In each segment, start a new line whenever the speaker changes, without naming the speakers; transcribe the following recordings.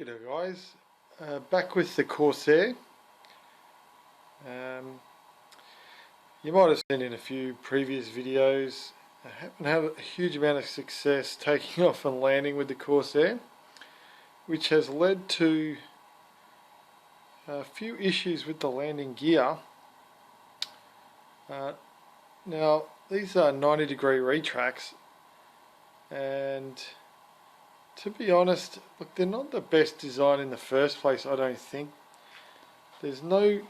G'day guys, back with the Corsair. You might have seen in a few previous videos, I haven't had a huge amount of success taking off and landing with the Corsair, which has led to a few issues with the landing gear. Now these are 90-degree retracts, and to be honest, look, they're not the best design in the first place, I don't think. There's no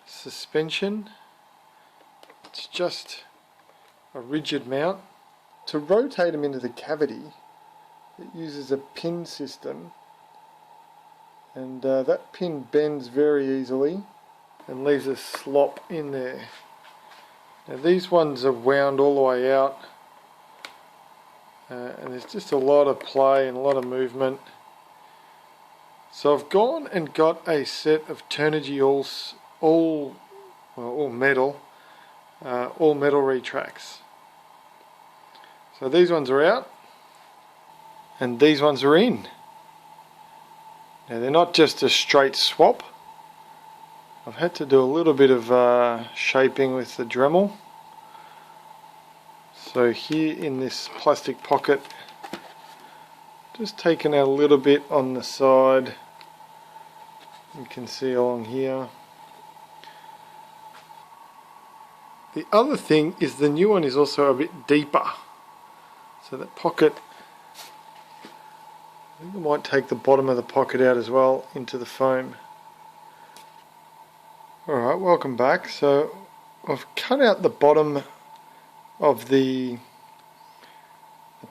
suspension, it's just a rigid mount. To rotate them into the cavity, it uses a pin system, and that pin bends very easily and leaves a slop in there. Now these ones are wound all the way out, and there's just a lot of play and a lot of movement. So I've gone and got a set of Turnigy all metal retracts. So these ones are out and these ones are in. Now they're not just a straight swap. I've had to do a little bit of shaping with the Dremel. So here in this plastic pocket, just taken out a little bit on the side, you can see along here. The other thing is the new one is also a bit deeper, so that pocket, I think I might take the bottom of the pocket out as well into the foam. Alright, welcome back. So I've cut out the bottom of the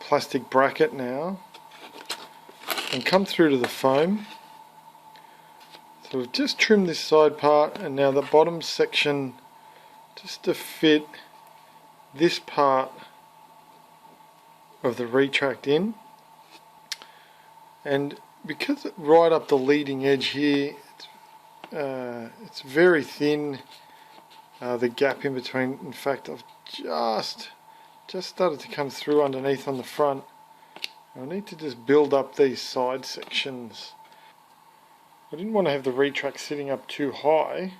plastic bracket now and come through to the foam. So we've just trimmed this side part, and now the bottom section just to fit this part of the retract in. And because it's right up the leading edge here, it's very thin, the gap in between. In fact, I've just started to come through underneath on the front. I need to just build up these side sections. I didn't want to have the retract sitting up too high,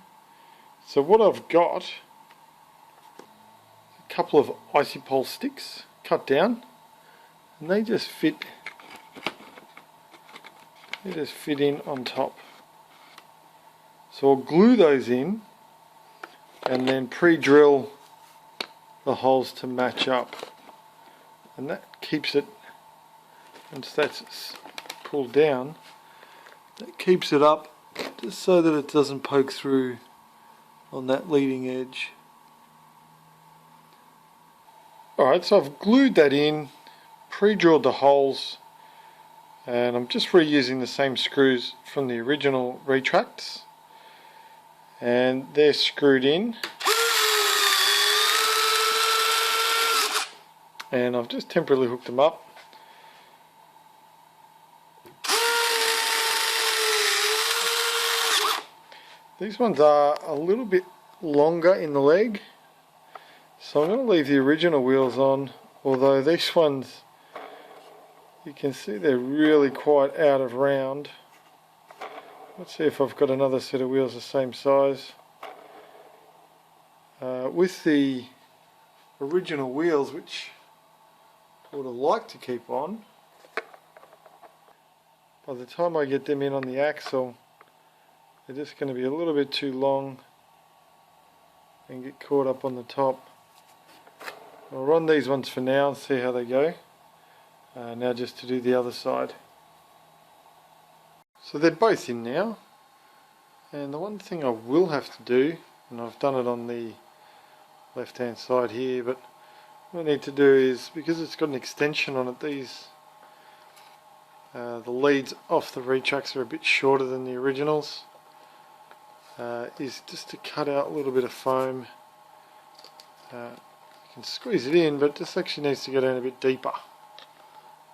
so what I've got, a couple of icy pole sticks cut down, and they just fit in on top. So I'll glue those in and then pre-drill the holes to match up, and that keeps it, once that's pulled down, that keeps it up just so that it doesn't poke through on that leading edge. Alright, so I've glued that in, pre-drilled the holes, and I'm just reusing the same screws from the original Retracts, and they're screwed in. And I've just temporarily hooked them up. These ones are a little bit longer in the leg, so I'm going to leave the original wheels on, although these ones, you can see they're really quite out of round. Let's see if I've got another set of wheels the same size. With the original wheels, which I would have liked to keep on, by the time I get them in on the axle, they're just going to be a little bit too long and get caught up on the top. I'll run these ones for now and see how they go. Now just to do the other side. So they're both in now, and the one thing I will have to do, and I've done it on the left hand side here, but what I need to do is, because it's got an extension on it, these the leads off the retracts are a bit shorter than the originals, is just to cut out a little bit of foam. You can squeeze it in, but this actually needs to go down a bit deeper,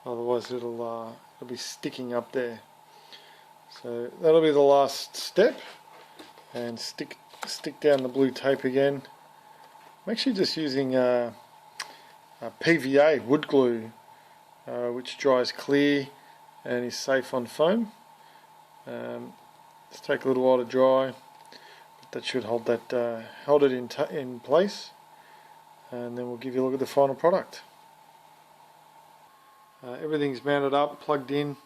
otherwise it'll be sticking up there. So that'll be the last step, and stick down the blue tape again. I'm actually just using PVA wood glue, which dries clear, and is safe on foam. It's take a little while to dry, but that should hold it in place, and then we'll give you a look at the final product. Everything's mounted up, plugged in.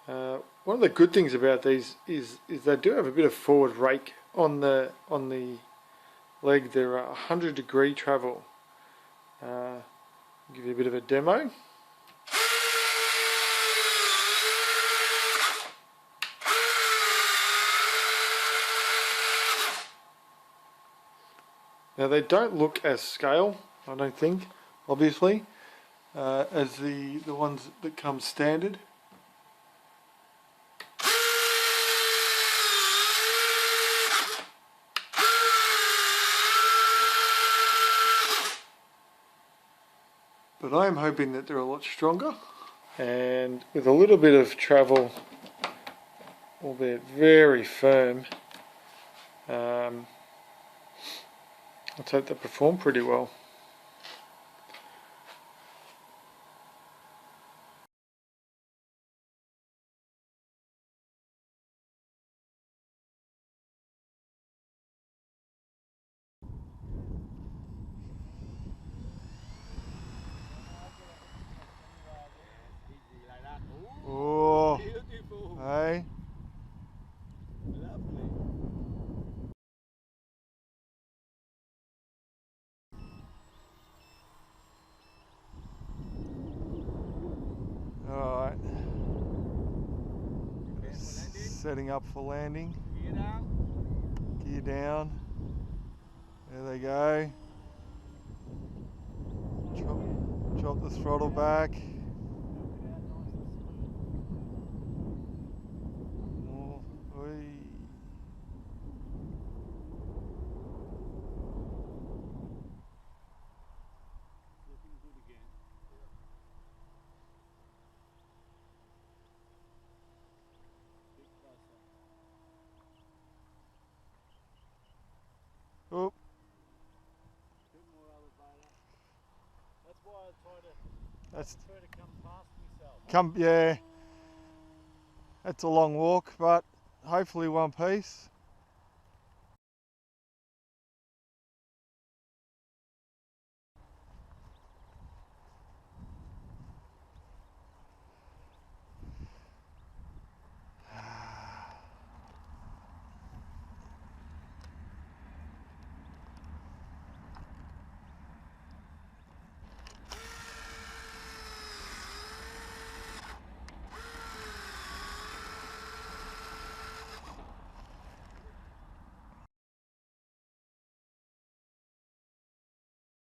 One of the good things about these is they do have a bit of forward rake on the leg. They're 100-degree travel. I'll give you a bit of a demo. Now they don't look as scale, I don't think, obviously, as the ones that come standard. But I am hoping that they're a lot stronger, and with a little bit of travel, albeit very firm, let's hope they perform pretty well. Oh, beautiful. Hey. Lovely. Alright. Setting up for landing. Gear down. Gear down. There they go. Drop the throttle back. Oh. That's why I try to come past myself. Yeah. That's a long walk, but hopefully one piece.